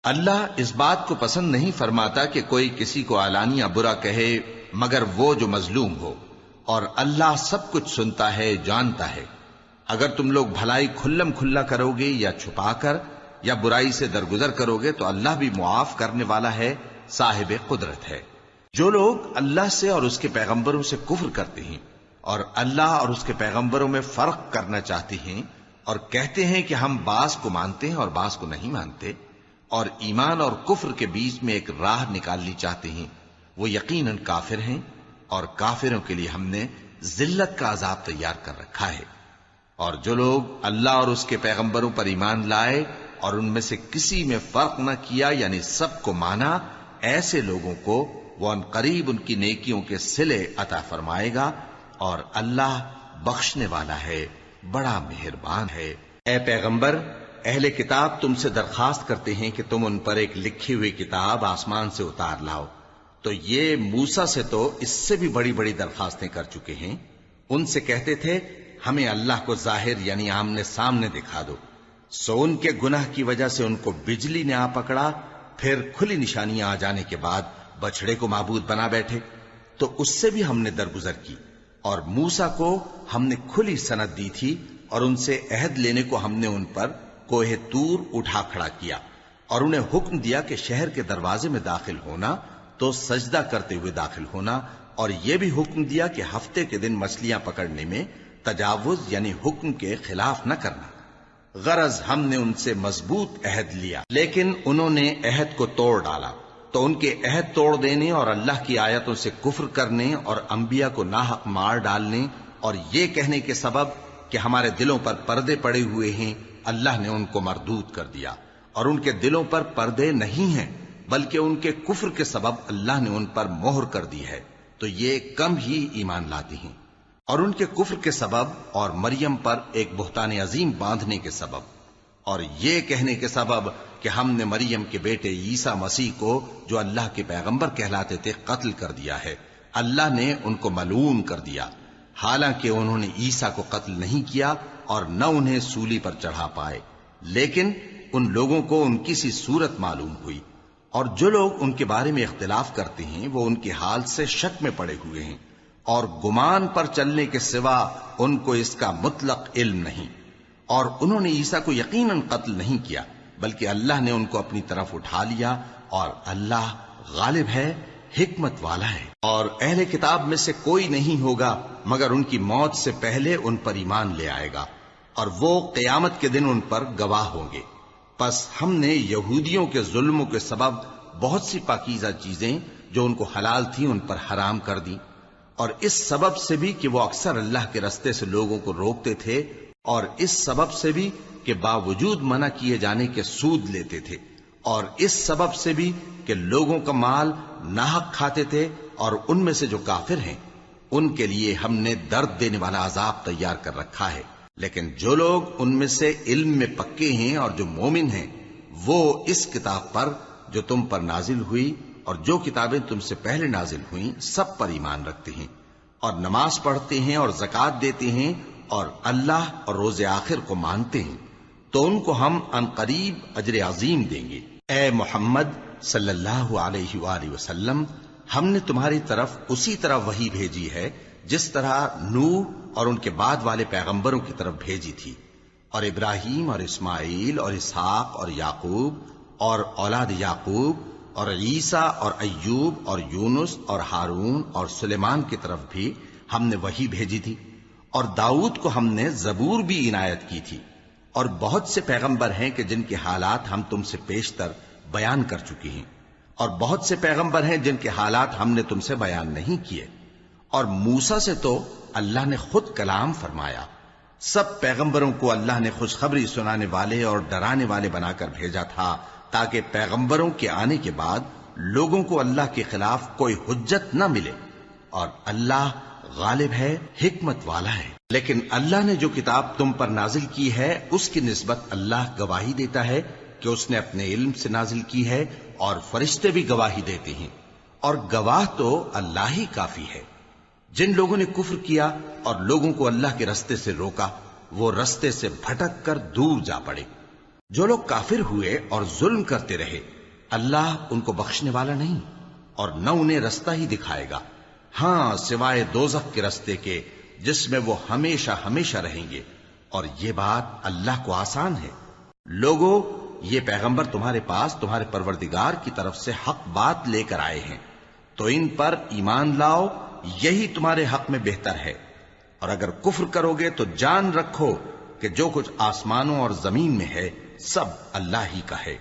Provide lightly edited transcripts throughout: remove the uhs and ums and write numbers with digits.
اللہ اس بات کو پسند نہیں فرماتا کہ کوئی کسی کو علانیہ برا کہے مگر وہ جو مظلوم ہو، اور اللہ سب کچھ سنتا ہے، جانتا ہے۔ اگر تم لوگ بھلائی کھلم کھلا کرو گے یا چھپا کر یا برائی سے درگزر کرو گے تو اللہ بھی معاف کرنے والا ہے، صاحب قدرت ہے۔ جو لوگ اللہ سے اور اس کے پیغمبروں سے کفر کرتے ہیں اور اللہ اور اس کے پیغمبروں میں فرق کرنا چاہتے ہیں اور کہتے ہیں کہ ہم بعض کو مانتے ہیں اور بعض کو نہیں مانتے، اور ایمان اور کفر کے بیچ میں ایک راہ نکالنی چاہتے ہیں، وہ یقیناً کافر ہیں، اور کافروں کے لیے ہم نے ذلت کا عذاب تیار کر رکھا ہے۔ اور جو لوگ اللہ اور اس کے پیغمبروں پر ایمان لائے اور ان میں سے کسی میں فرق نہ کیا، یعنی سب کو مانا، ایسے لوگوں کو وہ ان قریب ان کی نیکیوں کے صلے عطا فرمائے گا، اور اللہ بخشنے والا ہے، بڑا مہربان ہے۔ اے پیغمبر، اہل کتاب تم سے درخواست کرتے ہیں کہ تم ان پر ایک لکھی ہوئی کتاب آسمان سے اتار لاؤ، تو یہ موسیٰ سے تو اس سے بھی بڑی بڑی درخواستیں کر چکے ہیں۔ ان سے کہتے تھے ہمیں اللہ کو ظاہر یعنی آمنے سامنے دکھا دو، سو ان کے گناہ کی وجہ سے ان کو بجلی نے آ پکڑا، پھر کھلی نشانیاں آ جانے کے بعد بچڑے کو معبود بنا بیٹھے، تو اس سے بھی ہم نے درگزر کی۔ اور موسیٰ کو ہم نے کھلی سند دی تھی، اور ان سے عہد لینے کو ہم نے ان پر کوہ طور اٹھا کھڑا کیا، اور انہیں حکم دیا کہ شہر کے دروازے میں داخل ہونا تو سجدہ کرتے ہوئے داخل ہونا، اور یہ بھی حکم دیا کہ ہفتے کے دن مچھلیاں پکڑنے میں تجاوز یعنی حکم کے خلاف نہ کرنا۔ غرض ہم نے ان سے مضبوط عہد لیا، لیکن انہوں نے عہد کو توڑ ڈالا، تو ان کے عہد توڑ دینے اور اللہ کی آیتوں سے کفر کرنے اور انبیاء کو ناحق مار ڈالنے اور یہ کہنے کے سبب کہ ہمارے دلوں پر پردے پڑے ہوئے ہیں، اللہ نے ان کو مردود کر دیا۔ اور ان کے دلوں پر پردے نہیں ہیں بلکہ ان کے کفر کے سبب اللہ نے ان پر مہر کر دی ہے، تو یہ کم ہی ایمان لاتے ہیں۔ اور ان کے کفر کے سبب اور مریم پر ایک بہتان عظیم باندھنے کے سبب اور یہ کہنے کے سبب کہ ہم نے مریم کے بیٹے عیسیٰ مسیح کو جو اللہ کے پیغمبر کہلاتے تھے قتل کر دیا ہے، اللہ نے ان کو ملعون کر دیا، حالانکہ انہوں نے عیسیٰ کو قتل نہیں کیا اور نہ انہیں سولی پر چڑھا پائے، لیکن ان لوگوں کو ان کی سی صورت معلوم ہوئی۔ اور جو لوگ ان کے بارے میں اختلاف کرتے ہیں وہ ان کے حال سے شک میں پڑے ہوئے ہیں، اور گمان پر چلنے کے سوا ان کو اس کا مطلق علم نہیں۔ اور انہوں نے عیسیٰ کو یقیناً قتل نہیں کیا بلکہ اللہ نے ان کو اپنی طرف اٹھا لیا، اور اللہ غالب ہے، حکمت والا ہے۔ اور اہل کتاب میں سے کوئی نہیں ہوگا مگر ان کی موت سے پہلے ان پر ایمان لے آئے گا، اور وہ قیامت کے دن ان پر گواہ ہوں گے۔ پس ہم نے یہودیوں کے ظلموں کے سبب بہت سی پاکیزہ چیزیں جو ان کو حلال تھیں ان پر حرام کر دی، اور اس سبب سے بھی کہ وہ اکثر اللہ کے رستے سے لوگوں کو روکتے تھے، اور اس سبب سے بھی کہ باوجود منع کیے جانے کے سود لیتے تھے، اور اس سبب سے بھی کہ لوگوں کا مال ناحق کھاتے تھے۔ اور ان میں سے جو کافر ہیں ان کے لیے ہم نے درد دینے والا عذاب تیار کر رکھا ہے، لیکن جو لوگ ان میں سے علم میں پکے ہیں اور جو مومن ہیں وہ اس کتاب پر جو تم پر نازل ہوئی اور جو کتابیں تم سے پہلے نازل ہوئیں سب پر ایمان رکھتے ہیں، اور نماز پڑھتے ہیں اور زکوٰۃ دیتے ہیں اور اللہ اور روز آخر کو مانتے ہیں، تو ان کو ہم عنقریب اجر عظیم دیں گے۔ اے محمد صلی اللہ علیہ وآلہ وسلم، ہم نے تمہاری طرف اسی طرح وحی بھیجی ہے جس طرح نوح اور ان کے بعد والے پیغمبروں کی طرف بھیجی تھی، اور ابراہیم اور اسماعیل اور اسحاق اور یعقوب اور اولاد یعقوب اور عیسیٰ اور ایوب اور یونس اور ہارون اور سلیمان کی طرف بھی ہم نے وحی بھیجی تھی، اور داؤد کو ہم نے زبور بھی عنایت کی تھی۔ اور بہت سے پیغمبر ہیں کہ جن کے حالات ہم تم سے پیشتر بیان کر چکے ہیں، اور بہت سے پیغمبر ہیں جن کے حالات ہم نے تم سے بیان نہیں کیے۔ اور موسیٰ سے تو اللہ نے خود کلام فرمایا۔ سب پیغمبروں کو اللہ نے خوشخبری سنانے والے اور ڈرانے والے بنا کر بھیجا تھا تاکہ پیغمبروں کے آنے کے بعد لوگوں کو اللہ کے خلاف کوئی حجت نہ ملے، اور اللہ غالب ہے، حکمت والا ہے۔ لیکن اللہ نے جو کتاب تم پر نازل کی ہے اس کی نسبت اللہ گواہی دیتا ہے کہ اس نے اپنے علم سے نازل کی ہے، اور فرشتے بھی گواہی دیتے ہیں، اور گواہ تو اللہ ہی کافی ہے۔ جن لوگوں نے کفر کیا اور لوگوں کو اللہ کے رستے سے روکا وہ رستے سے بھٹک کر دور جا پڑے۔ جو لوگ کافر ہوئے اور ظلم کرتے رہے اللہ ان کو بخشنے والا نہیں اور نہ انہیں رستہ ہی دکھائے گا، ہاں سوائے دوزخ کے رستے کے جس میں وہ ہمیشہ ہمیشہ رہیں گے، اور یہ بات اللہ کو آسان ہے۔ لوگو، یہ پیغمبر تمہارے پاس تمہارے پروردگار کی طرف سے حق بات لے کر آئے ہیں، تو ان پر ایمان لاؤ، یہی تمہارے حق میں بہتر ہے، اور اگر کفر کرو گے تو جان رکھو کہ جو کچھ آسمانوں اور زمین میں ہے سب اللہ ہی کا ہے،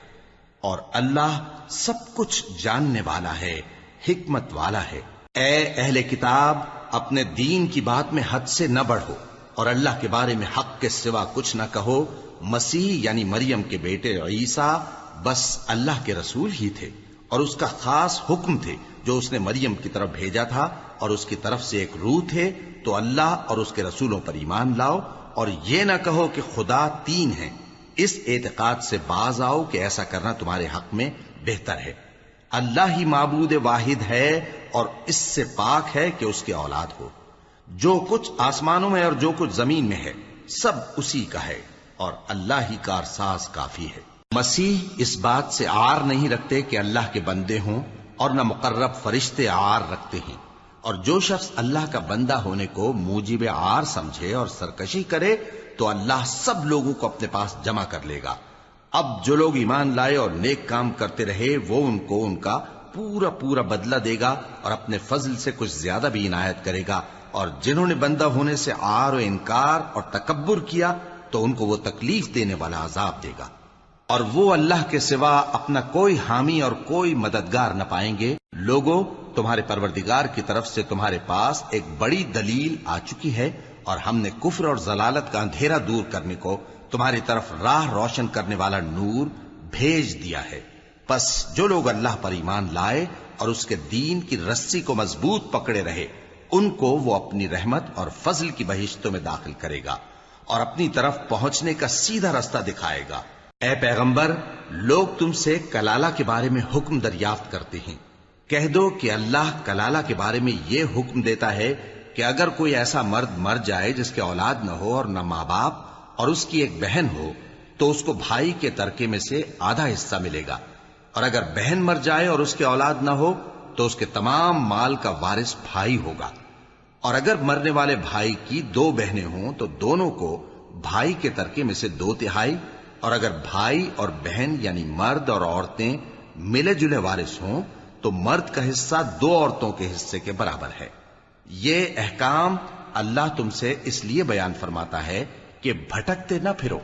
اور اللہ سب کچھ جاننے والا ہے، حکمت والا ہے۔ اے اہل کتاب، اپنے دین کی بات میں حد سے نہ بڑھو اور اللہ کے بارے میں حق کے سوا کچھ نہ کہو۔ مسیح یعنی مریم کے بیٹے عیسیٰ بس اللہ کے رسول ہی تھے اور اس کا خاص حکم تھے جو اس نے مریم کی طرف بھیجا تھا، اور اس کی طرف سے ایک روح تھے، تو اللہ اور اس کے رسولوں پر ایمان لاؤ، اور یہ نہ کہو کہ خدا تین ہیں۔ اس اعتقاد سے باز آؤ کہ ایسا کرنا تمہارے حق میں بہتر ہے۔ اللہ ہی معبود واحد ہے اور اس سے پاک ہے کہ اس کی اولاد ہو۔ جو کچھ آسمانوں میں اور جو کچھ زمین میں ہے سب اسی کا ہے، اور اللہ ہی کارساز کافی ہے۔ مسیح اس بات سے عار نہیں رکھتے کہ اللہ کے بندے ہوں، اور نہ مقرب فرشتے عار رکھتے ہیں، اور جو شخص اللہ کا بندہ ہونے کو موجب عار سمجھے اور سرکشی کرے تو اللہ سب لوگوں کو اپنے پاس جمع کر لے گا۔ اب جو لوگ ایمان لائے اور نیک کام کرتے رہے وہ ان کو ان کا پورا پورا بدلہ دے گا اور اپنے فضل سے کچھ زیادہ بھی عنایت کرے گا، اور جنہوں نے بندہ ہونے سے عار و انکار اور تکبر کیا تو ان کو وہ تکلیف دینے والا عذاب دے گا، اور وہ اللہ کے سوا اپنا کوئی حامی اور کوئی مددگار نہ پائیں گے۔ لوگوں، تمہارے پروردگار کی طرف سے تمہارے پاس ایک بڑی دلیل آ چکی ہے، اور ہم نے کفر اور ضلالت کا اندھیرا دور کرنے کو تمہاری طرف راہ روشن کرنے والا نور بھیج دیا ہے۔ پس جو لوگ اللہ پر ایمان لائے اور اس کے دین کی رسی کو مضبوط پکڑے رہے، ان کو وہ اپنی رحمت اور فضل کی بہشتوں میں داخل کرے گا اور اپنی طرف پہنچنے کا سیدھا رستہ دکھائے گا۔ اے پیغمبر، لوگ تم سے کلالہ کے بارے میں حکم دریافت کرتے ہیں، کہہ دو کہ اللہ کلالہ کے بارے میں یہ حکم دیتا ہے کہ اگر کوئی ایسا مرد مر جائے جس کے اولاد نہ ہو اور نہ ماں باپ اور اس کی ایک بہن ہو تو اس کو بھائی کے ترکے میں سے آدھا حصہ ملے گا، اور اگر بہن مر جائے اور اس کے اولاد نہ ہو تو اس کے تمام مال کا وارث بھائی ہوگا، اور اگر مرنے والے بھائی کی دو بہنیں ہوں تو دونوں کو بھائی کے ترکے میں سے 2/3، اور اگر بھائی اور بہن یعنی مرد اور عورتیں ملے جلے وارث ہوں تو مرد کا حصہ 2 عورتوں کے حصے کے برابر ہے۔ یہ احکام اللہ تم سے اس لیے بیان فرماتا ہے کہ بھٹکتے نہ پھرو،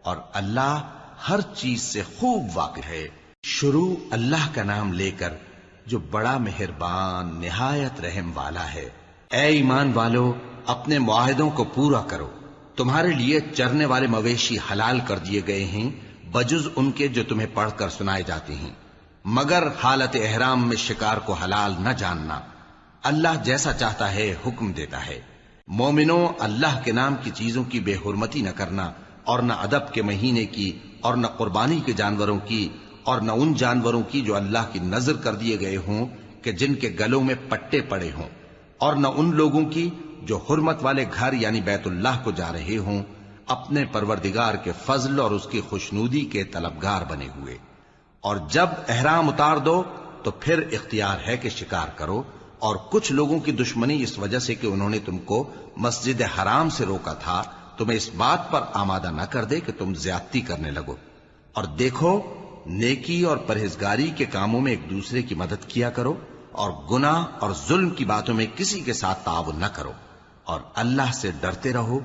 اور اللہ ہر چیز سے خوب واقف ہے۔ شروع اللہ کا نام لے کر جو بڑا مہربان نہایت رحم والا ہے۔ اے ایمان والو، اپنے معاہدوں کو پورا کرو۔ تمہارے لیے چرنے والے مویشی حلال کر دیے گئے ہیں بجز ان کے جو تمہیں پڑھ کر سنائے جاتے ہیں، مگر حالت احرام میں شکار کو حلال نہ جاننا۔ اللہ جیسا چاہتا ہے حکم دیتا ہے۔ مومنوں، اللہ کے نام کی چیزوں کی بے حرمتی نہ کرنا، اور نہ ادب کے مہینے کی، اور نہ قربانی کے جانوروں کی، اور نہ ان جانوروں کی جو اللہ کی نذر کر دیے گئے ہوں کہ جن کے گلوں میں پٹے پڑے ہوں، اور نہ ان لوگوں کی جو حرمت والے گھر یعنی بیت اللہ کو جا رہے ہوں، اپنے پروردگار کے فضل اور اس کی خوشنودی کے طلبگار بنے ہوئے۔ اور جب احرام اتار دو تو پھر اختیار ہے کہ شکار کرو، اور کچھ لوگوں کی دشمنی اس وجہ سے کہ انہوں نے تم کو مسجد حرام سے روکا تھا تمہیں اس بات پر آمادہ نہ کر دے کہ تم زیادتی کرنے لگو۔ اور دیکھو، نیکی اور پرہیزگاری کے کاموں میں ایک دوسرے کی مدد کیا کرو، اور گناہ اور ظلم کی باتوں میں کسی کے ساتھ تعاون نہ کرو، اور اللہ سے ڈرتے رہو۔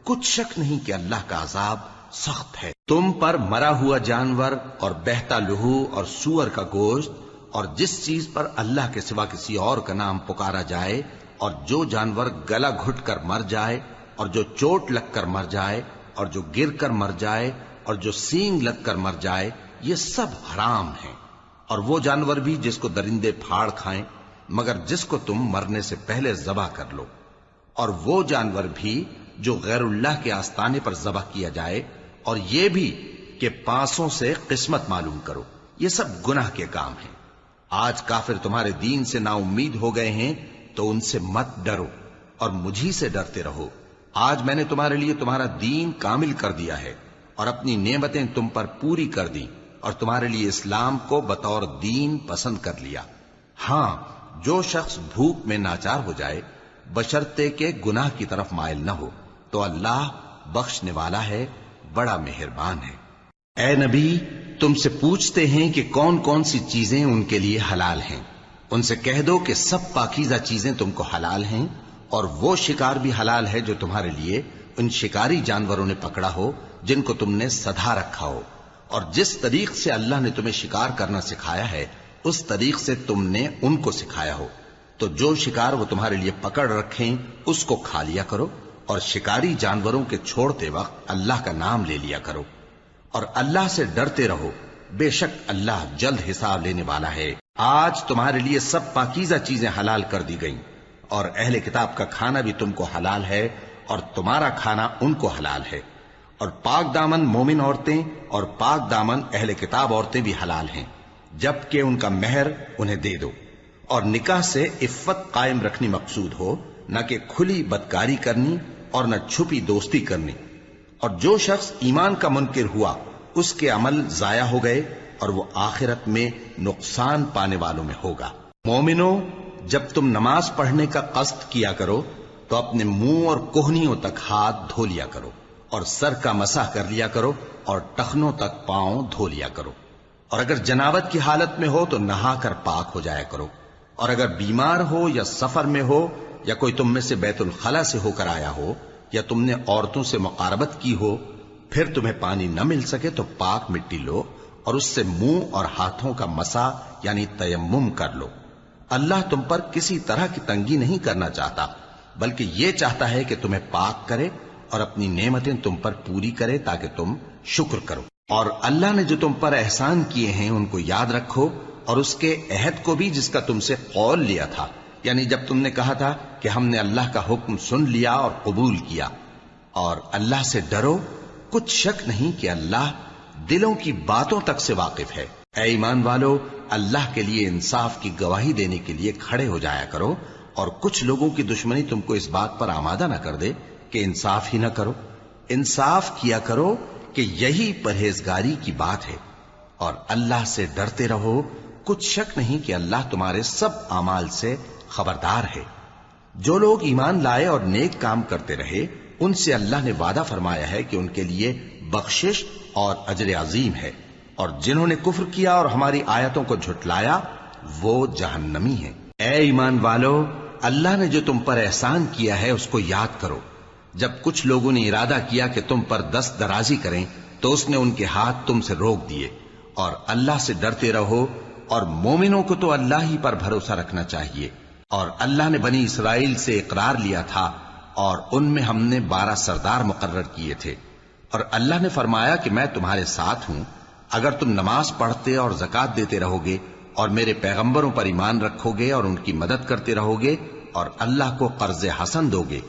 کچھ شک نہیں کہ اللہ کا عذاب سخت ہے۔ تم پر مرا ہوا جانور اور بہتا لہو اور سور کا گوشت اور جس چیز پر اللہ کے سوا کسی اور کا نام پکارا جائے، اور جو جانور گلا گھٹ کر مر جائے، اور جو چوٹ لگ کر مر جائے، اور جو گر کر مر جائے، اور جو سینگ لگ کر مر جائے، یہ سب حرام ہیں۔ اور وہ جانور بھی جس کو درندے پھاڑ کھائیں، مگر جس کو تم مرنے سے پہلے ذبح کر لو، اور وہ جانور بھی جو غیر اللہ کے آستانے پر ذبح کیا جائے، اور یہ بھی کہ پانسوں سے قسمت معلوم کرو، یہ سب گناہ کے کام ہیں۔ آج کافر تمہارے دین سے نا امید ہو گئے ہیں تو ان سے مت ڈرو اور مجھی سے ڈرتے رہو۔ آج میں نے تمہارے لیے تمہارا دین کامل کر دیا ہے، اور اپنی نعمتیں تم پر پوری کر دی اور تمہارے لیے اسلام کو بطور دین پسند کر لیا۔ ہاں، جو شخص بھوک میں ناچار ہو جائے بشرطے کہ گناہ کی طرف مائل نہ ہو تو اللہ بخشنے والا ہے، بڑا مہربان ہے۔ اے نبی، تم سے پوچھتے ہیں کہ کون کون سی چیزیں ان کے لیے حلال ہیں۔ ان سے کہہ دو کہ سب پاکیزہ چیزیں تم کو حلال ہیں، اور وہ شکار بھی حلال ہے جو تمہارے لیے ان شکاری جانوروں نے پکڑا ہو جن کو تم نے سدھا رکھا ہو، اور جس طریق سے اللہ نے تمہیں شکار کرنا سکھایا ہے اس طریق سے تم نے ان کو سکھایا ہو، تو جو شکار وہ تمہارے لیے پکڑ رکھیں اس کو کھا لیا کرو، اور شکاری جانوروں کے چھوڑتے وقت اللہ کا نام لے لیا کرو، اور اللہ سے ڈرتے رہو، بے شک اللہ جلد حساب لینے والا ہے۔ آج تمہارے لیے سب پاکیزہ چیزیں حلال کر دی گئیں، اور اہل کتاب کا کھانا بھی تم کو حلال ہے اور تمہارا کھانا ان کو حلال ہے، اور پاک دامن مومن عورتیں اور پاک دامن اہل کتاب عورتیں بھی حلال ہیں، جبکہ ان کا مہر انہیں دے دو، اور نکاح سے عفت قائم رکھنی مقصود ہو، نہ کہ کھلی بدکاری کرنی اور نہ چھپی دوستی کرنی۔ اور جو شخص ایمان کا منکر ہوا اس کے عمل ضائع ہو گئے اور وہ آخرت میں نقصان پانے والوں میں ہوگا۔ مومنو، جب تم نماز پڑھنے کا قصد کیا کرو تو اپنے منہ اور کوہنیوں تک ہاتھ دھو لیا کرو، اور سر کا مسح کر لیا کرو، اور ٹخنوں تک پاؤں دھو لیا کرو، اور اگر جنابت کی حالت میں ہو تو نہا کر پاک ہو جایا کرو، اور اگر بیمار ہو یا سفر میں ہو یا کوئی تم میں سے بیت الخلا سے ہو کر آیا ہو یا تم نے عورتوں سے مقاربت کی ہو، پھر تمہیں پانی نہ مل سکے تو پاک مٹی لو اور اس سے منہ اور ہاتھوں کا مسح یعنی تیمم کر لو۔ اللہ تم پر کسی طرح کی تنگی نہیں کرنا چاہتا، بلکہ یہ چاہتا ہے کہ تمہیں پاک کرے اور اپنی نعمتیں تم پر پوری کرے تاکہ تم شکر کرو۔ اور اللہ نے جو تم پر احسان کیے ہیں ان کو یاد رکھو، اور اس کے عہد کو بھی جس کا تم سے قول لیا تھا، یعنی جب تم نے کہا تھا کہ ہم نے اللہ کا حکم سن لیا اور قبول کیا۔ اور اللہ سے ڈرو، کچھ شک نہیں کہ اللہ دلوں کی باتوں تک سے واقف ہے۔ اے ایمان والو، اللہ کے لیے انصاف کی گواہی دینے کے لیے کھڑے ہو جایا کرو، اور کچھ لوگوں کی دشمنی تم کو اس بات پر آمادہ نہ کر دے کہ انصاف ہی نہ کرو۔ انصاف کیا کرو کہ یہی پرہیزگاری کی بات ہے، اور اللہ سے ڈرتے رہو، کچھ شک نہیں کہ اللہ تمہارے سب اعمال سے خبردار ہے۔ جو لوگ ایمان لائے اور نیک کام کرتے رہے ان سے اللہ نے وعدہ فرمایا ہے کہ ان کے لیے بخشش اور اجر عظیم ہے، اور جنہوں نے کفر کیا اور ہماری آیتوں کو جھٹلایا وہ جہنمی ہیں۔ اے ایمان والو، اللہ نے جو تم پر احسان کیا ہے اس کو یاد کرو۔ جب کچھ لوگوں نے ارادہ کیا کہ تم پر دست درازی کریں تو اس نے ان کے ہاتھ تم سے روک دیے، اور اللہ سے ڈرتے رہو، اور مومنوں کو تو اللہ ہی پر بھروسہ رکھنا چاہیے۔ اور اللہ نے بنی اسرائیل سے اقرار لیا تھا اور ان میں ہم نے 12 سردار مقرر کیے تھے، اور اللہ نے فرمایا کہ میں تمہارے ساتھ ہوں، اگر تم نماز پڑھتے اور زکوٰۃ دیتے رہو گے اور میرے پیغمبروں پر ایمان رکھو گے اور ان کی مدد کرتے رہو گے اور اللہ کو قرض حسن دو گے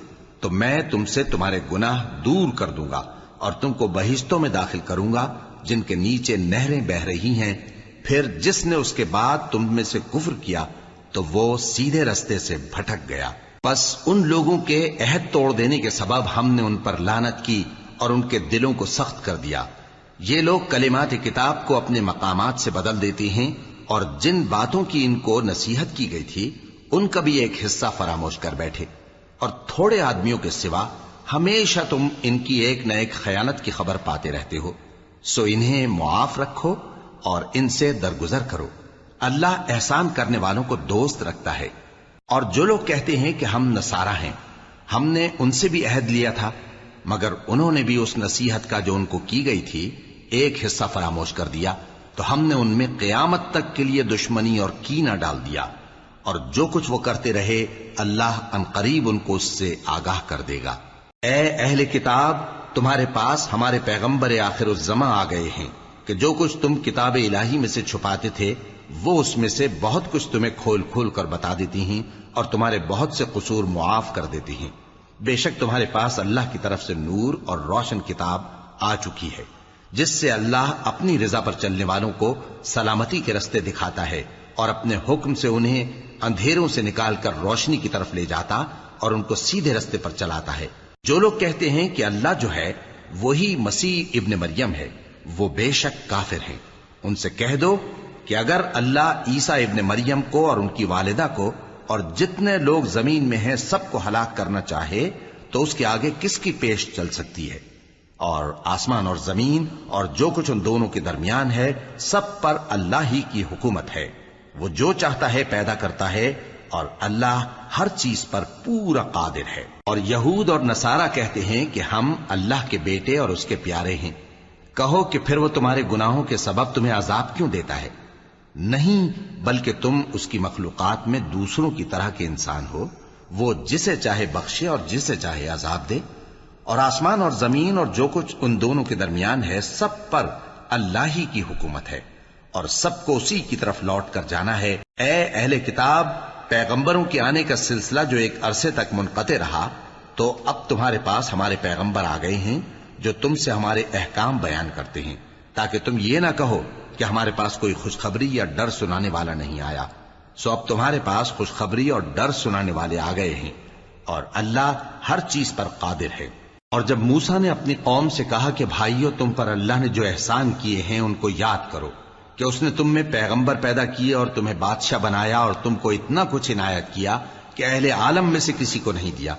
تو میں تم سے تمہارے گناہ دور کر دوں گا اور تم کو بہشتوں میں داخل کروں گا جن کے نیچے نہریں بہ رہی ہیں۔ پھر جس نے اس کے بعد تم میں سے کفر کیا تو وہ سیدھے رستے سے بھٹک گیا۔ پس ان لوگوں کے عہد توڑ دینے کے سبب ہم نے ان پر لعنت کی اور ان کے دلوں کو سخت کر دیا۔ یہ لوگ کلمات کتاب کو اپنے مقامات سے بدل دیتے ہیں، اور جن باتوں کی ان کو نصیحت کی گئی تھی ان کا بھی ایک حصہ فراموش کر بیٹھے، اور تھوڑے آدمیوں کے سوا ہمیشہ تم ان کی ایک نہ ایک خیانت کی خبر پاتے رہتے ہو، سو انہیں معاف رکھو اور ان سے درگزر کرو۔ اللہ احسان کرنے والوں کو دوست رکھتا ہے۔ اور جو لوگ کہتے ہیں کہ ہم نصارہ ہیں، ہم نے ان سے بھی عہد لیا تھا، مگر انہوں نے بھی اس نصیحت کا جو ان کو کی گئی تھی ایک حصہ فراموش کر دیا، تو ہم نے ان میں قیامت تک کے لیے دشمنی اور کینہ ڈال دیا، اور جو کچھ وہ کرتے رہے اللہ عنقریب ان کو اس سے آگاہ کر دے گا۔ اے اہل کتاب، تمہارے پاس ہمارے پیغمبر آخر الزماں آ گئے ہیں کہ جو کچھ تم کتاب الہی میں سے چھپاتے تھے وہ اس میں سے بہت کچھ تمہیں کھول کھول کر بتا دیتی ہیں اور تمہارے بہت سے قصور معاف کر دیتی ہیں۔ بے شک تمہارے پاس اللہ کی طرف سے نور اور روشن کتاب آ چکی ہے جس سے اللہ اپنی رضا پر چلنے والوں کو سلامتی کے رستے دکھاتا ہے اور اپنے حکم سے انہیں اندھیروں سے نکال کر روشنی کی طرف لے جاتا اور ان کو سیدھے رستے پر چلاتا ہے۔ جو لوگ کہتے ہیں کہ اللہ جو ہے وہی مسیح ابن مریم ہے، وہ بے شک کافر ہیں۔ ان سے کہہ دو کہ اگر اللہ عیسیٰ ابن مریم کو اور ان کی والدہ کو اور جتنے لوگ زمین میں ہیں سب کو ہلاک کرنا چاہے تو اس کے آگے کس کی پیش چل سکتی ہے؟ اور آسمان اور زمین اور جو کچھ ان دونوں کے درمیان ہے سب پر اللہ ہی کی حکومت ہے۔ وہ جو چاہتا ہے پیدا کرتا ہے، اور اللہ ہر چیز پر پورا قادر ہے۔ اور یہود اور نصارہ کہتے ہیں کہ ہم اللہ کے بیٹے اور اس کے پیارے ہیں۔ کہو کہ پھر وہ تمہارے گناہوں کے سبب تمہیں عذاب کیوں دیتا ہے؟ نہیں، بلکہ تم اس کی مخلوقات میں دوسروں کی طرح کے انسان ہو، وہ جسے چاہے بخشے اور جسے چاہے عذاب دے۔ اور آسمان اور زمین اور جو کچھ ان دونوں کے درمیان ہے سب پر اللہ ہی کی حکومت ہے، اور سب کو اسی کی طرف لوٹ کر جانا ہے۔ اے اہل کتاب، پیغمبروں کے آنے کا سلسلہ جو ایک عرصے تک منقطع رہا، تو اب تمہارے پاس ہمارے پیغمبر آ گئے ہیں جو تم سے ہمارے احکام بیان کرتے ہیں، تاکہ تم یہ نہ کہو کہ ہمارے پاس کوئی خوشخبری یا ڈر سنانے والا نہیں آیا۔ سو اب تمہارے پاس خوشخبری اور ڈر سنانے والے آ گئے ہیں، اور اللہ ہر چیز پر قادر ہے۔ اور جب موسیٰ نے اپنی قوم سے کہا کہ بھائیو، تم پر اللہ نے جو احسان کیے ہیں ان کو یاد کرو، کہ اس نے تم میں پیغمبر پیدا کیے اور تمہیں بادشاہ بنایا اور تم کو اتنا کچھ عنایت کیا کہ اہل عالم میں سے کسی کو نہیں دیا۔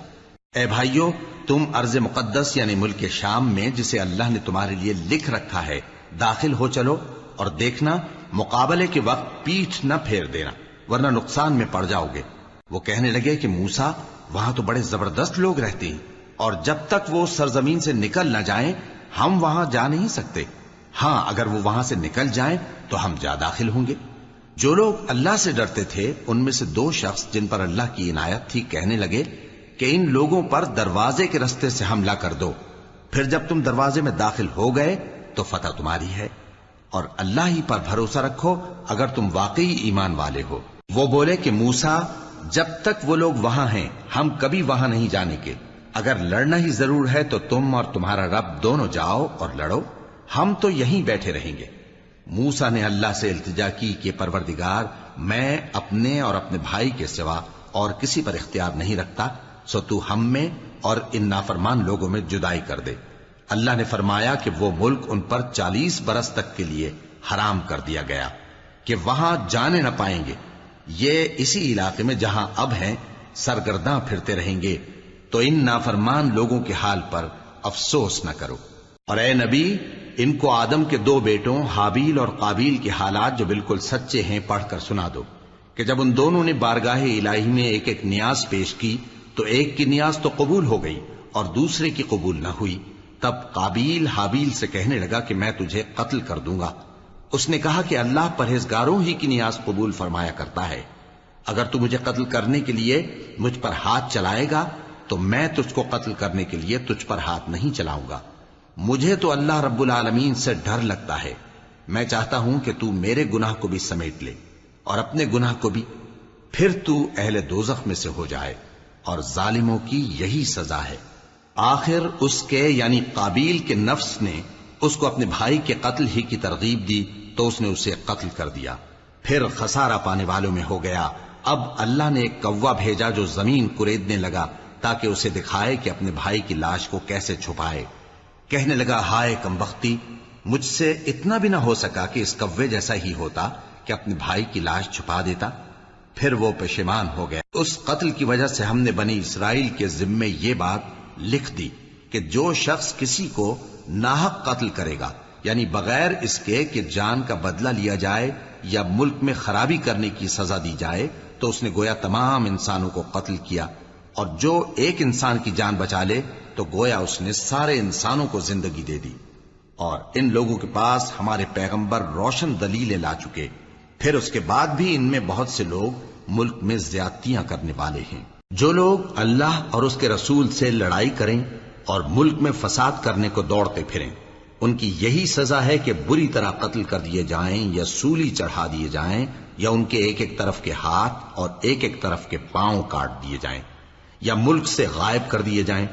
اے بھائیو، تم ارض مقدس یعنی ملک شام میں، جسے اللہ نے تمہارے لیے لکھ رکھا ہے، داخل ہو چلو، اور دیکھنا مقابلے کے وقت پیٹھ نہ پھیر دینا، ورنہ نقصان میں پڑ جاؤ گے۔ وہ کہنے لگے کہ موسیٰ، وہاں تو بڑے زبردست لوگ رہتے ہیں، اور جب تک وہ سرزمین سے نکل نہ جائیں ہم وہاں جا نہیں سکتے۔ ہاں، اگر وہ وہاں سے نکل جائیں تو ہم جا داخل ہوں گے۔ جو لوگ اللہ سے ڈرتے تھے ان میں سے دو شخص جن پر اللہ کی عنایت تھی کہنے لگے کہ ان لوگوں پر دروازے کے رستے سے حملہ کر دو، پھر جب تم دروازے میں داخل ہو گئے تو فتح تمہاری ہے، اور اللہ ہی پر بھروسہ رکھو اگر تم واقعی ایمان والے ہو۔ وہ بولے کہ موسیٰ، جب تک وہ لوگ وہاں ہیں ہم کبھی وہاں نہیں جانے کے، اگر لڑنا ہی ضرور ہے تو تم اور تمہارا رب دونوں جاؤ اور لڑو، ہم تو یہیں بیٹھے رہیں گے۔ موسیٰ نے اللہ سے التجا کی کہ پروردگار، میں اپنے اور اپنے بھائی کے سوا اور کسی پر اختیار نہیں رکھتا، سو تو ہم میں اور ان نافرمان لوگوں میں جدائی کر دے۔ اللہ نے فرمایا کہ وہ ملک ان پر 40 برس تک کے لیے حرام کر دیا گیا کہ وہاں جانے نہ پائیں گے۔ یہ اسی علاقے میں جہاں اب ہیں سرگرداں پھرتے رہیں گے، تو ان نافرمان لوگوں کے حال پر افسوس نہ کرو۔ اور اے نبی، ان کو آدم کے 2 بیٹوں حابیل اور قابیل کے حالات جو بالکل سچے ہیں پڑھ کر سنا دو، کہ جب ان دونوں نے بارگاہ الہی میں ایک ایک نیاز پیش کی تو ایک کی نیاز تو قبول ہو گئی اور دوسرے کی قبول نہ ہوئی۔ تب قابیل حابیل سے کہنے لگا کہ میں تجھے قتل کر دوں گا۔ اس نے کہا کہ اللہ پرہیزگاروں ہی کی نیاز قبول فرمایا کرتا ہے، اگر تو مجھے قتل کرنے کے لیے مجھ پر ہاتھ چلائے گا تو میں تجھ کو قتل کرنے کے لیے تجھ پر ہاتھ نہیں چلاؤں گا۔ مجھے تو اللہ رب العالمین سے ڈر لگتا ہے، میں چاہتا ہوں کہ تو میرے گناہ کو بھی سمیٹ لے اور اپنے گناہ کو بھی، پھر تو اہل دوزخ میں سے ہو جائے، اور ظالموں کی یہی سزا ہے۔ آخر اس کے یعنی قابیل کے نفس نے اس کو اپنے بھائی کے قتل ہی کی ترغیب دی تو اس نے اسے قتل کر دیا، پھر خسارہ پانے والوں میں ہو گیا۔ اب اللہ نے ایک کوا بھیجا جو زمین کریدنے لگا تاکہ اسے دکھائے کہ اپنے بھائی کی لاش کو کیسے چھپائے۔ کہنے لگا، ہائے کمبختی، مجھ سے اتنا بھی نہ ہو سکا کہ اس کوے جیسا ہی ہوتا کہ اپنے بھائی کی لاش چھپا دیتا۔ پھر وہ پشیمان ہو گیا۔ اس قتل کی وجہ سے ہم نے بنی اسرائیل کے ذمے یہ بات لکھ دی کہ جو شخص کسی کو ناحق قتل کرے گا، یعنی بغیر اس کے کہ جان کا بدلہ لیا جائے یا ملک میں خرابی کرنے کی سزا دی جائے، تو اس نے گویا تمام انسانوں کو قتل کیا، اور جو ایک انسان کی جان بچا لے تو گویا اس نے سارے انسانوں کو زندگی دے دی۔ اور ان لوگوں کے پاس ہمارے پیغمبر روشن دلیلیں لا چکے، پھر اس کے بعد بھی ان میں بہت سے لوگ ملک میں زیادتیاں کرنے والے ہیں۔ جو لوگ اللہ اور اس کے رسول سے لڑائی کریں اور ملک میں فساد کرنے کو دوڑتے پھریں، ان کی یہی سزا ہے کہ بری طرح قتل کر دیے جائیں یا سولی چڑھا دیے جائیں، یا ان کے ایک ایک طرف کے ہاتھ اور ایک ایک طرف کے پاؤں کاٹ دیے جائیں، یا ملک سے غائب کر دیے جائیں۔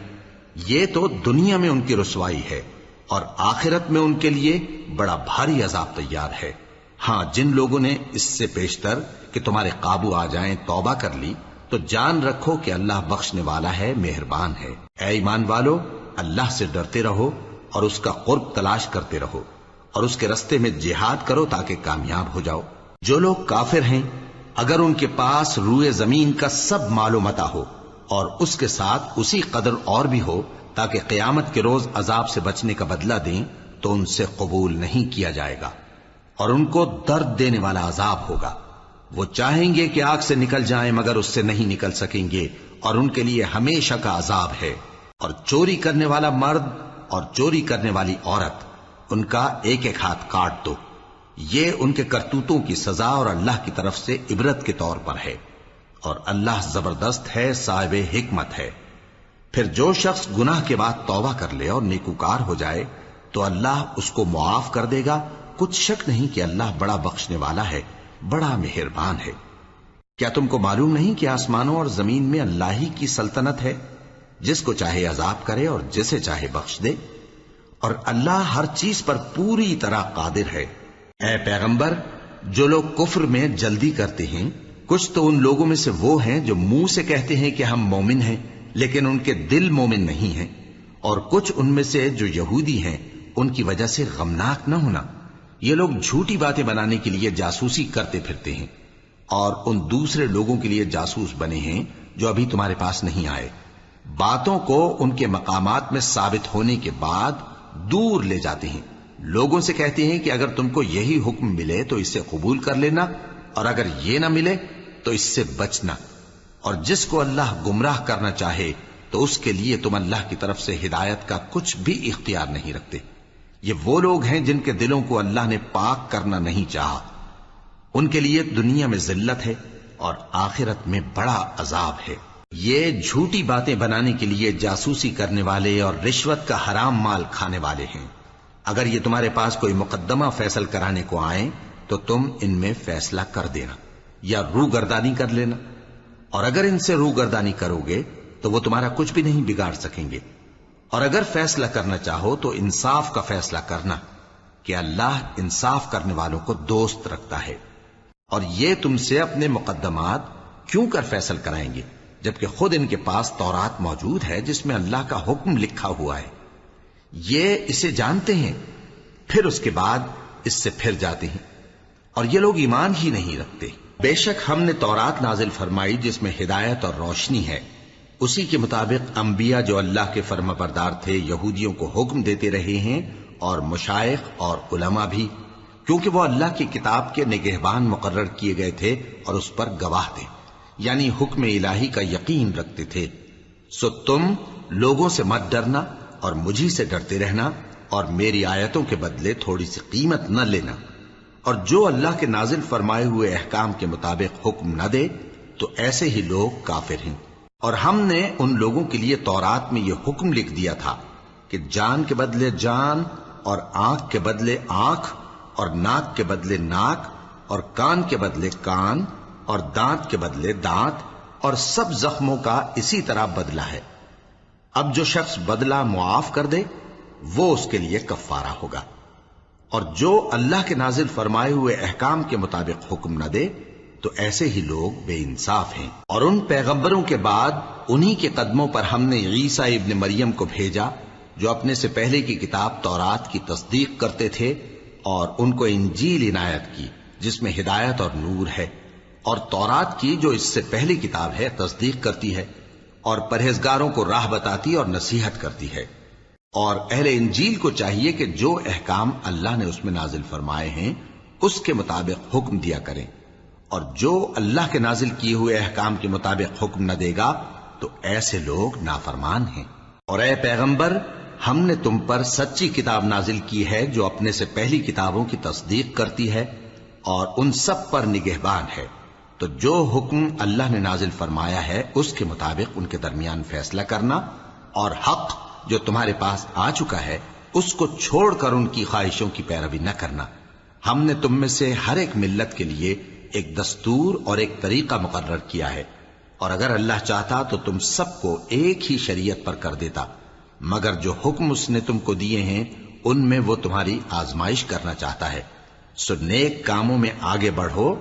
یہ تو دنیا میں ان کی رسوائی ہے، اور آخرت میں ان کے لیے بڑا بھاری عذاب تیار ہے۔ ہاں، جن لوگوں نے اس سے پیشتر کہ تمہارے قابو آ جائیں توبہ کر لی تو جان رکھو کہ اللہ بخشنے والا ہے، مہربان ہے۔ اے ایمان والو، اللہ سے ڈرتے رہو اور اس کا قرب تلاش کرتے رہو اور اس کے رستے میں جہاد کرو تاکہ کامیاب ہو جاؤ۔ جو لوگ کافر ہیں اگر ان کے پاس روئے زمین کا سب مال و متاع ہو اور اس کے ساتھ اسی قدر اور بھی ہو تاکہ قیامت کے روز عذاب سے بچنے کا بدلہ دیں تو ان سے قبول نہیں کیا جائے گا اور ان کو درد دینے والا عذاب ہوگا۔ وہ چاہیں گے کہ آگ سے نکل جائیں مگر اس سے نہیں نکل سکیں گے اور ان کے لیے ہمیشہ کا عذاب ہے۔ اور چوری کرنے والا مرد اور چوری کرنے والی عورت ان کا ایک ایک ہاتھ کاٹ دو، یہ ان کے کرتوتوں کی سزا اور اللہ کی طرف سے عبرت کے طور پر ہے، اور اللہ زبردست ہے، صاحب حکمت ہے۔ پھر جو شخص گناہ کے بعد توبہ کر لے اور نیکوکار ہو جائے تو اللہ اس کو معاف کر دے گا، کچھ شک نہیں کہ اللہ بڑا بخشنے والا ہے، بڑا مہربان ہے۔ کیا تم کو معلوم نہیں کہ آسمانوں اور زمین میں اللہ ہی کی سلطنت ہے، جس کو چاہے عذاب کرے اور جسے چاہے بخش دے، اور اللہ ہر چیز پر پوری طرح قادر ہے۔ اے پیغمبر، جو لوگ کفر میں جلدی کرتے ہیں کچھ تو ان لوگوں میں سے وہ ہیں جو منہ سے کہتے ہیں کہ ہم مومن ہیں لیکن ان کے دل مومن نہیں ہیں، اور کچھ ان میں سے جو یہودی ہیں ان کی وجہ سے غمناک نہ ہونا۔ یہ لوگ جھوٹی باتیں بنانے کے لیے جاسوسی کرتے پھرتے ہیں اور ان دوسرے لوگوں کے لیے جاسوس بنے ہیں جو ابھی تمہارے پاس نہیں آئے، باتوں کو ان کے مقامات میں ثابت ہونے کے بعد دور لے جاتے ہیں، لوگوں سے کہتے ہیں کہ اگر تم کو یہی حکم ملے تو اسے قبول کر لینا اور اگر یہ نہ ملے تو اس سے بچنا، اور جس کو اللہ گمراہ کرنا چاہے تو اس کے لیے تم اللہ کی طرف سے ہدایت کا کچھ بھی اختیار نہیں رکھتے۔ یہ وہ لوگ ہیں جن کے دلوں کو اللہ نے پاک کرنا نہیں چاہا، ان کے لیے دنیا میں ذلت ہے اور آخرت میں بڑا عذاب ہے۔ یہ جھوٹی باتیں بنانے کے لیے جاسوسی کرنے والے اور رشوت کا حرام مال کھانے والے ہیں۔ اگر یہ تمہارے پاس کوئی مقدمہ فیصل کرانے کو آئیں تو تم ان میں فیصلہ کر دینا یا روگردانی کر لینا، اور اگر ان سے روگردانی کرو گے تو وہ تمہارا کچھ بھی نہیں بگاڑ سکیں گے، اور اگر فیصلہ کرنا چاہو تو انصاف کا فیصلہ کرنا کہ اللہ انصاف کرنے والوں کو دوست رکھتا ہے۔ اور یہ تم سے اپنے مقدمات کیوں کر فیصل کرائیں گے جبکہ خود ان کے پاس تورات موجود ہے جس میں اللہ کا حکم لکھا ہوا ہے۔ یہ اسے جانتے ہیں پھر اس کے بعد اس سے پھر جاتے ہیں، اور یہ لوگ ایمان ہی نہیں رکھتے۔ بے شک ہم نے تورات نازل فرمائی جس میں ہدایت اور روشنی ہے، اسی کے مطابق انبیاء جو اللہ کے فرما بردار تھے یہودیوں کو حکم دیتے رہے ہیں، اور مشائخ اور علماء بھی، کیونکہ وہ اللہ کی کتاب کے نگہبان مقرر کیے گئے تھے اور اس پر گواہ تھے، یعنی حکم الہی کا یقین رکھتے تھے۔ سو تم لوگوں سے مت ڈرنا اور مجھی سے ڈرتے رہنا، اور میری آیتوں کے بدلے تھوڑی سی قیمت نہ لینا، اور جو اللہ کے نازل فرمائے ہوئے احکام کے مطابق حکم نہ دے تو ایسے ہی لوگ کافر ہیں۔ اور ہم نے ان لوگوں کے لیے تورات میں یہ حکم لکھ دیا تھا کہ جان کے بدلے جان، اور آنکھ کے بدلے آنکھ، اور ناک کے بدلے ناک، اور کان کے بدلے کان، اور دانت کے بدلے دانت، اور سب زخموں کا اسی طرح بدلہ ہے۔ اب جو شخص بدلہ معاف کر دے وہ اس کے لیے کفارہ ہوگا، اور جو اللہ کے نازل فرمائے ہوئے احکام کے مطابق حکم نہ دے تو ایسے ہی لوگ بے انصاف ہیں۔ اور ان پیغمبروں کے بعد انہی کے قدموں پر ہم نے عیسیٰ ابن مریم کو بھیجا جو اپنے سے پہلے کی کتاب تورات کی تصدیق کرتے تھے، اور ان کو انجیل عنایت کی جس میں ہدایت اور نور ہے، اور تورات کی جو اس سے پہلی کتاب ہے تصدیق کرتی ہے اور پرہیزگاروں کو راہ بتاتی اور نصیحت کرتی ہے۔ اور اہل انجیل کو چاہیے کہ جو احکام اللہ نے اس میں نازل فرمائے ہیں اس کے مطابق حکم دیا کریں، اور جو اللہ کے نازل کیے ہوئے احکام کے مطابق حکم نہ دے گا تو ایسے لوگ نافرمان ہیں۔ اور اے پیغمبر، ہم نے تم پر سچی کتاب نازل کی ہے جو اپنے سے پہلی کتابوں کی تصدیق کرتی ہے اور ان سب پر نگہبان ہے، تو جو حکم اللہ نے نازل فرمایا ہے اس کے مطابق ان کے درمیان فیصلہ کرنا، اور حق جو تمہارے پاس آ چکا ہے اس کو چھوڑ کر ان کی خواہشوں کی پیروی نہ کرنا۔ ہم نے تم میں سے ہر ایک ملت کے لیے ایک دستور اور ایک طریقہ مقرر کیا ہے، اور اگر اللہ چاہتا تو تم سب کو ایک ہی شریعت پر کر دیتا، مگر جو حکم اس نے تم کو دیے ہیں ان میں وہ تمہاری آزمائش کرنا چاہتا ہے۔ سو نیک کاموں میں آگے بڑھو،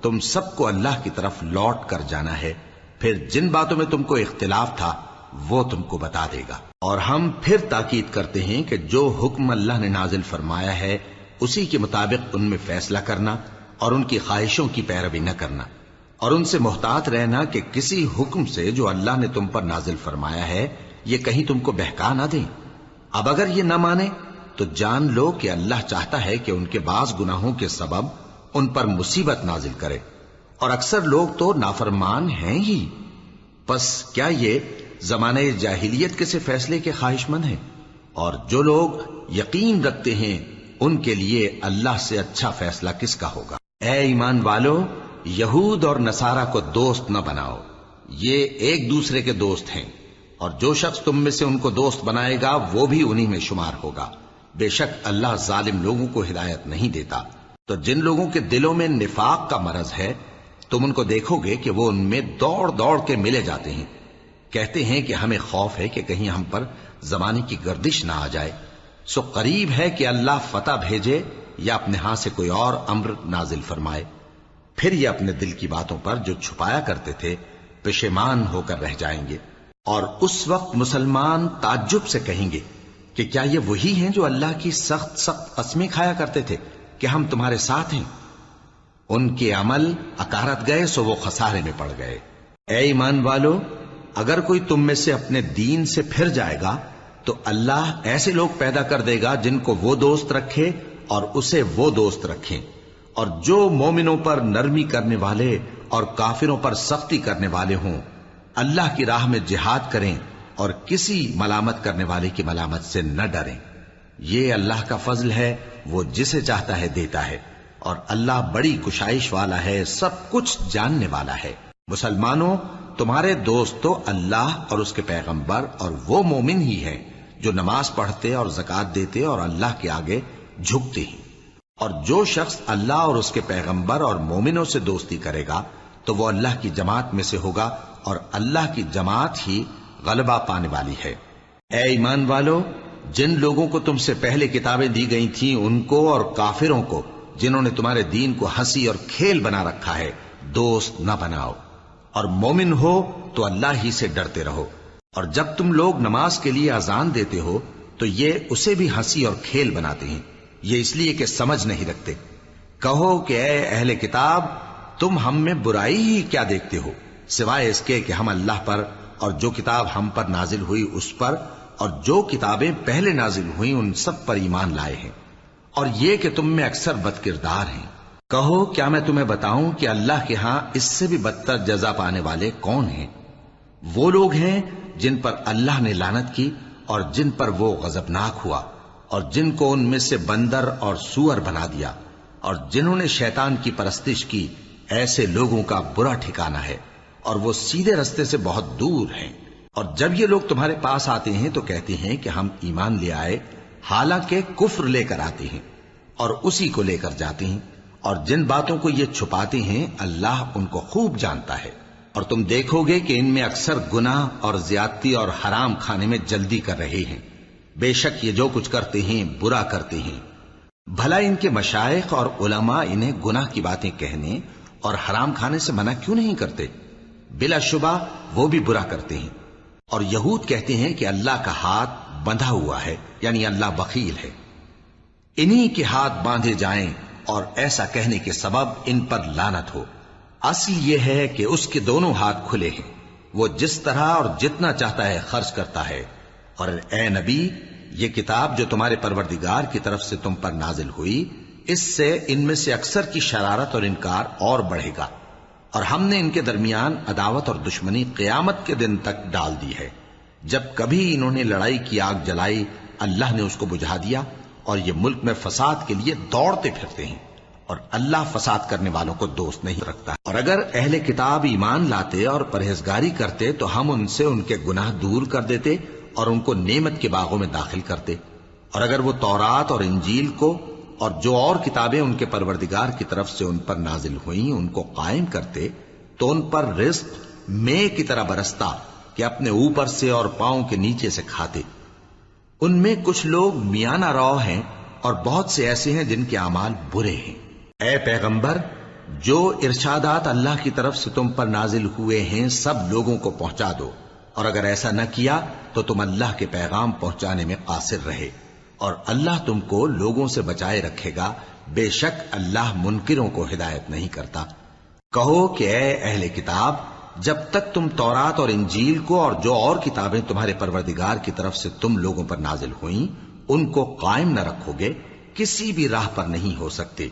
تم سب کو اللہ کی طرف لوٹ کر جانا ہے۔ پھر جن باتوں میں تم کو اختلاف تھا وہ تم کو بتا دے گا۔ اور ہم پھر تاکید کرتے ہیں کہ جو حکم اللہ نے نازل فرمایا ہے اسی کے مطابق ان میں فیصلہ کرنا اور ان کی خواہشوں کی پیروی نہ کرنا، اور ان سے محتاط رہنا کہ کسی حکم سے جو اللہ نے تم پر نازل فرمایا ہے یہ کہیں تم کو بہکا نہ دیں۔ اب اگر یہ نہ مانے تو جان لو کہ اللہ چاہتا ہے کہ ان کے بعض گناہوں کے سبب ان پر مصیبت نازل کرے، اور اکثر لوگ تو نافرمان ہیں ہی۔ پس کیا یہ زمانہ جاہلیت کے سے فیصلے کے خواہش مند ہیں؟ اور جو لوگ یقین رکھتے ہیں ان کے لیے اللہ سے اچھا فیصلہ کس کا ہوگا؟ اے ایمان والو، یہود اور نصارہ کو دوست نہ بناؤ، یہ ایک دوسرے کے دوست ہیں، اور جو شخص تم میں سے ان کو دوست بنائے گا وہ بھی انہی میں شمار ہوگا۔ بے شک اللہ ظالم لوگوں کو ہدایت نہیں دیتا۔ تو جن لوگوں کے دلوں میں نفاق کا مرض ہے تم ان کو دیکھو گے کہ وہ ان میں دوڑ دوڑ کے ملے جاتے ہیں، کہتے ہیں کہ ہمیں خوف ہے کہ کہیں ہم پر زمانے کی گردش نہ آ جائے، سو قریب ہے کہ اللہ فتح بھیجے یا اپنے ہاں سے کوئی اور امر نازل فرمائے، پھر یہ اپنے دل کی باتوں پر جو چھپایا کرتے تھے پشیمان ہو کر رہ جائیں گے۔ اور اس وقت مسلمان تعجب سے کہیں گے کہ کیا یہ وہی ہیں جو اللہ کی سخت سخت قسمیں کھایا کرتے تھے کہ ہم تمہارے ساتھ ہیں؟ ان کے عمل اکارت گئے سو وہ خسارے میں پڑ گئے۔ اے ایمان والو، اگر کوئی تم میں سے اپنے دین سے پھر جائے گا تو اللہ ایسے لوگ پیدا کر دے گا جن کو وہ دوست رکھے اور اسے وہ دوست رکھیں، اور جو مومنوں پر نرمی کرنے والے اور کافروں پر سختی کرنے والے ہوں، اللہ کی راہ میں جہاد کریں اور کسی ملامت کرنے والے کی ملامت سے نہ ڈریں۔ یہ اللہ کا فضل ہے، وہ جسے چاہتا ہے دیتا ہے، اور اللہ بڑی کشائش والا ہے، سب کچھ جاننے والا ہے۔ مسلمانوں، تمہارے دوست تو اللہ اور اس کے پیغمبر اور وہ مومن ہی ہیں جو نماز پڑھتے اور زکوٰۃ دیتے اور اللہ کے آگے جھکتے ہیں۔ اور جو شخص اللہ اور اس کے پیغمبر اور مومنوں سے دوستی کرے گا تو وہ اللہ کی جماعت میں سے ہوگا، اور اللہ کی جماعت ہی غلبہ پانے والی ہے۔ اے ایمان والو، جن لوگوں کو تم سے پہلے کتابیں دی گئی تھیں ان کو اور کافروں کو جنہوں نے تمہارے دین کو ہنسی اور کھیل بنا رکھا ہے دوست نہ بناؤ، اور مومن ہو تو اللہ ہی سے ڈرتے رہو۔ اور جب تم لوگ نماز کے لیے اذان دیتے ہو تو یہ اسے بھی ہنسی اور کھیل بناتے ہیں، یہ اس لیے کہ سمجھ نہیں رکھتے۔ کہو کہ اے اہل کتاب، تم ہم میں برائی ہی کیا دیکھتے ہو، سوائے اس کے کہ ہم اللہ پر اور جو کتاب ہم پر نازل ہوئی اس پر اور جو کتابیں پہلے نازل ہوئیں ان سب پر ایمان لائے ہیں، اور یہ کہ تم میں اکثر بد کردار ہیں۔ کہو کیا میں تمہیں بتاؤں کہ اللہ کے ہاں اس سے بھی بدتر جزا پانے والے کون ہیں؟ وہ لوگ ہیں جن پر اللہ نے لعنت کی اور جن پر وہ غضبناک ہوا، اور جن کو ان میں سے بندر اور سور بنا دیا، اور جنہوں نے شیطان کی پرستش کی، ایسے لوگوں کا برا ٹھکانہ ہے، اور وہ سیدھے رستے سے بہت دور ہیں۔ اور جب یہ لوگ تمہارے پاس آتے ہیں تو کہتے ہیں کہ ہم ایمان لے آئے، حالانکہ کفر لے کر آتے ہیں اور اسی کو لے کر جاتے ہیں، اور جن باتوں کو یہ چھپاتے ہیں اللہ ان کو خوب جانتا ہے۔ اور تم دیکھو گے کہ ان میں اکثر گناہ اور زیادتی اور حرام کھانے میں جلدی کر رہے ہیں، بے شک یہ جو کچھ کرتے ہیں برا کرتے ہیں۔ بھلا ان کے مشائخ اور علماء انہیں گناہ کی باتیں کہنے اور حرام کھانے سے منع کیوں نہیں کرتے؟ بلا شبہ وہ بھی برا کرتے ہیں۔ اور یہود کہتے ہیں کہ اللہ کا ہاتھ بندھا ہوا ہے، یعنی اللہ بخیل ہے، انہی کے ہاتھ باندھے جائیں، اور ایسا کہنے کے سبب ان پر لعنت ہو۔ اصل یہ ہے کہ اس کے دونوں ہاتھ کھلے ہیں، وہ جس طرح اور جتنا چاہتا ہے خرچ کرتا ہے۔ اور اے نبی، یہ کتاب جو تمہارے پروردگار کی طرف سے تم پر نازل ہوئی، اس سے ان میں سے اکثر کی شرارت اور انکار اور بڑھے گا، اور ہم نے ان کے درمیان عداوت اور دشمنی قیامت کے دن تک ڈال دی ہے۔ جب کبھی انہوں نے لڑائی کی آگ جلائی اللہ نے اس کو بجھا دیا، اور یہ ملک میں فساد کے لیے دوڑتے پھرتے ہیں، اور اللہ فساد کرنے والوں کو دوست نہیں رکھتا۔ اور اگر اہل کتاب ایمان لاتے اور پرہیزگاری کرتے تو ہم ان سے ان کے گناہ دور کر دیتے اور ان کو نعمت کے باغوں میں داخل کرتے۔ اور اگر وہ تورات اور انجیل کو اور جو اور کتابیں ان کے پروردگار کی طرف سے ان پر نازل ہوئیں ان کو قائم کرتے تو ان پر رزق مے کی طرح برستا کہ اپنے اوپر سے اور پاؤں کے نیچے سے کھاتے۔ ان میں کچھ لوگ میانہ رو ہیں اور بہت سے ایسے ہیں جن کے اعمال برے ہیں۔ اے پیغمبر، جو ارشادات اللہ کی طرف سے تم پر نازل ہوئے ہیں سب لوگوں کو پہنچا دو، اور اگر ایسا نہ کیا تو تم اللہ کے پیغام پہنچانے میں قاصر رہے، اور اللہ تم کو لوگوں سے بچائے رکھے گا، بے شک اللہ منکروں کو ہدایت نہیں کرتا۔ کہو کہ اے اہل کتاب، جب تک تم تورات اور انجیل کو اور جو اور کتابیں تمہارے پروردگار کی طرف سے تم لوگوں پر نازل ہوئیں ان کو قائم نہ رکھو گے، کسی بھی راہ پر نہیں ہو سکتے۔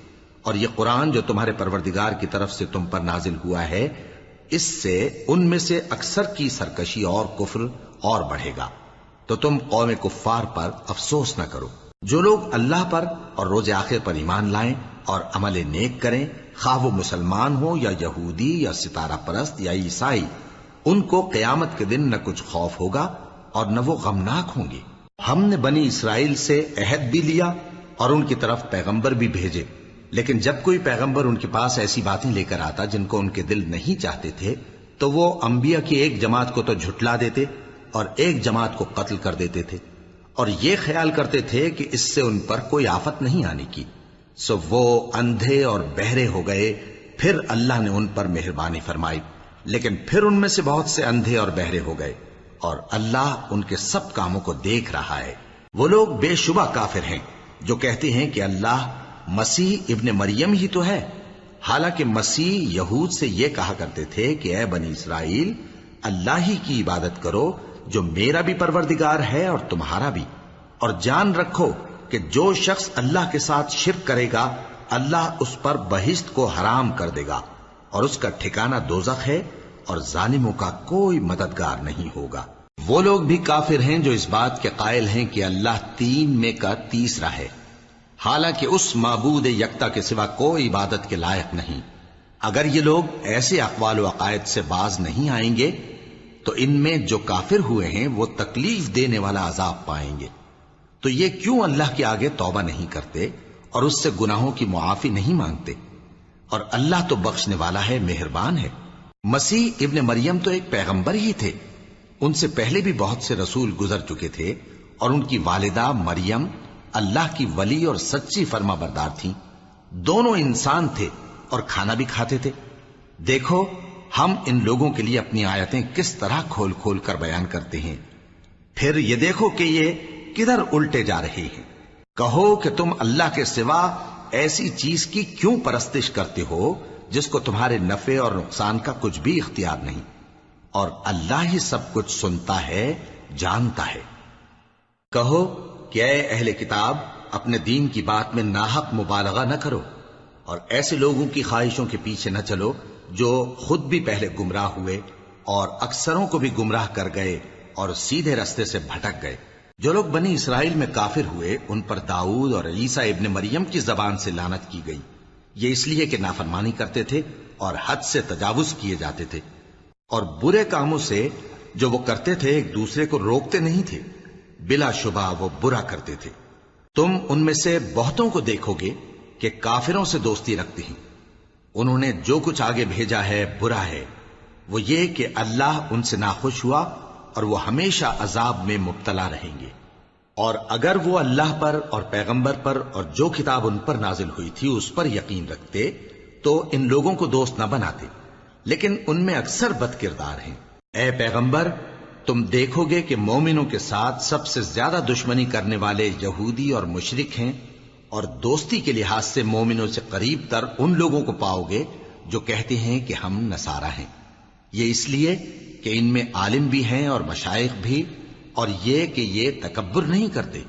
اور یہ قرآن جو تمہارے پروردگار کی طرف سے تم پر نازل ہوا ہے، اس سے ان میں سے اکثر کی سرکشی اور کفر اور بڑھے گا، تو تم قوم کفار پر افسوس نہ کرو۔ جو لوگ اللہ پر اور روز آخر پر ایمان لائیں اور عمل نیک کریں، خواہ وہ مسلمان ہو یا یہودی یا ستارہ پرست یا عیسائی، ان کو قیامت کے دن نہ کچھ خوف ہوگا اور نہ وہ غمناک ہوں گے۔ ہم نے بنی اسرائیل سے عہد بھی لیا اور ان کی طرف پیغمبر بھی بھیجے، لیکن جب کوئی پیغمبر ان کے پاس ایسی باتیں لے کر آتا جن کو ان کے دل نہیں چاہتے تھے تو وہ انبیاء کی ایک جماعت کو تو جھٹلا دیتے اور ایک جماعت کو قتل کر دیتے تھے، اور یہ خیال کرتے تھے کہ اس سے ان پر کوئی آفت نہیں آنے کی، سو وہ اندھے اور بہرے ہو گئے۔ پھر اللہ نے ان پر مہربانی فرمائی، لیکن پھر ان میں سے بہت سے اندھے اور بہرے ہو گئے، اور اللہ ان کے سب کاموں کو دیکھ رہا ہے۔ وہ لوگ بے شبہ کافر ہیں جو کہتے ہیں کہ اللہ مسیح ابن مریم ہی تو ہے، حالانکہ مسیح یہود سے یہ کہا کرتے تھے کہ اے بنی اسرائیل، اللہ ہی کی عبادت کرو جو میرا بھی پروردگار ہے اور تمہارا بھی، اور جان رکھو کہ جو شخص اللہ کے ساتھ شرک کرے گا اللہ اس پر بہشت کو حرام کر دے گا، اور اس کا ٹھکانہ دوزخ ہے، اور ظالموں کا کوئی مددگار نہیں ہوگا۔ وہ لوگ بھی کافر ہیں جو اس بات کے قائل ہیں کہ اللہ تین میں کا تیسرا ہے، حالانکہ اس معبود یکتا کے سوا کوئی عبادت کے لائق نہیں۔ اگر یہ لوگ ایسے اقوال و عقائد سے باز نہیں آئیں گے تو ان میں جو کافر ہوئے ہیں وہ تکلیف دینے والا عذاب پائیں گے۔ تو یہ کیوں اللہ کے آگے توبہ نہیں کرتے اور اس سے گناہوں کی معافی نہیں مانگتے؟ اور اللہ تو بخشنے والا ہے، مہربان ہے۔ مسیح ابن مریم تو ایک پیغمبر ہی تھے، ان سے پہلے بھی بہت سے رسول گزر چکے تھے، اور ان کی والدہ مریم اللہ کی ولی اور سچی فرما بردار تھیں، دونوں انسان تھے اور کھانا بھی کھاتے تھے۔ دیکھو ہم ان لوگوں کے لیے اپنی آیتیں کس طرح کھول کھول کر بیان کرتے ہیں، پھر یہ دیکھو کہ یہ کدھر الٹے جا رہے ہیں۔ کہو کہ تم اللہ کے سوا ایسی چیز کی کیوں پرستش کرتے ہو جس کو تمہارے نفع اور نقصان کا کچھ بھی اختیار نہیں، اور اللہ ہی سب کچھ سنتا ہے، جانتا ہے۔ کہو کہ اے اہل کتاب، اپنے دین کی بات میں ناحق مبالغہ نہ کرو، اور ایسے لوگوں کی خواہشوں کے پیچھے نہ چلو جو خود بھی پہلے گمراہ ہوئے اور اکثروں کو بھی گمراہ کر گئے اور سیدھے رستے سے بھٹک گئے۔ جو لوگ بنی اسرائیل میں کافر ہوئے ان پر داؤد اور عیسیٰ ابن مریم کی زبان سے لعنت کی گئی، یہ اس لیے کہ نافرمانی کرتے تھے اور حد سے تجاوز کیے جاتے تھے، اور برے کاموں سے جو وہ کرتے تھے ایک دوسرے کو روکتے نہیں تھے، بلا شبہ وہ برا کرتے تھے۔ تم ان میں سے بہتوں کو دیکھو گے کہ کافروں سے دوستی رکھتے ہیں، انہوں نے جو کچھ آگے بھیجا ہے برا ہے، وہ یہ کہ اللہ ان سے ناخوش ہوا اور وہ ہمیشہ عذاب میں مبتلا رہیں گے۔ اور اگر وہ اللہ پر اور پیغمبر پر اور جو کتاب ان پر نازل ہوئی تھی اس پر یقین رکھتے تو ان لوگوں کو دوست نہ بناتے، لیکن ان میں اکثر بد کردار ہیں۔ اے پیغمبر، تم دیکھو گے کہ مومنوں کے ساتھ سب سے زیادہ دشمنی کرنے والے یہودی اور مشرک ہیں، اور دوستی کے لحاظ سے مومنوں سے قریب تر ان لوگوں کو پاؤ گے جو کہتے ہیں کہ ہم نصارہ ہیں، یہ اس لیے کہ ان میں عالم بھی ہیں اور مشائخ بھی، اور یہ کہ یہ تکبر نہیں کرتے۔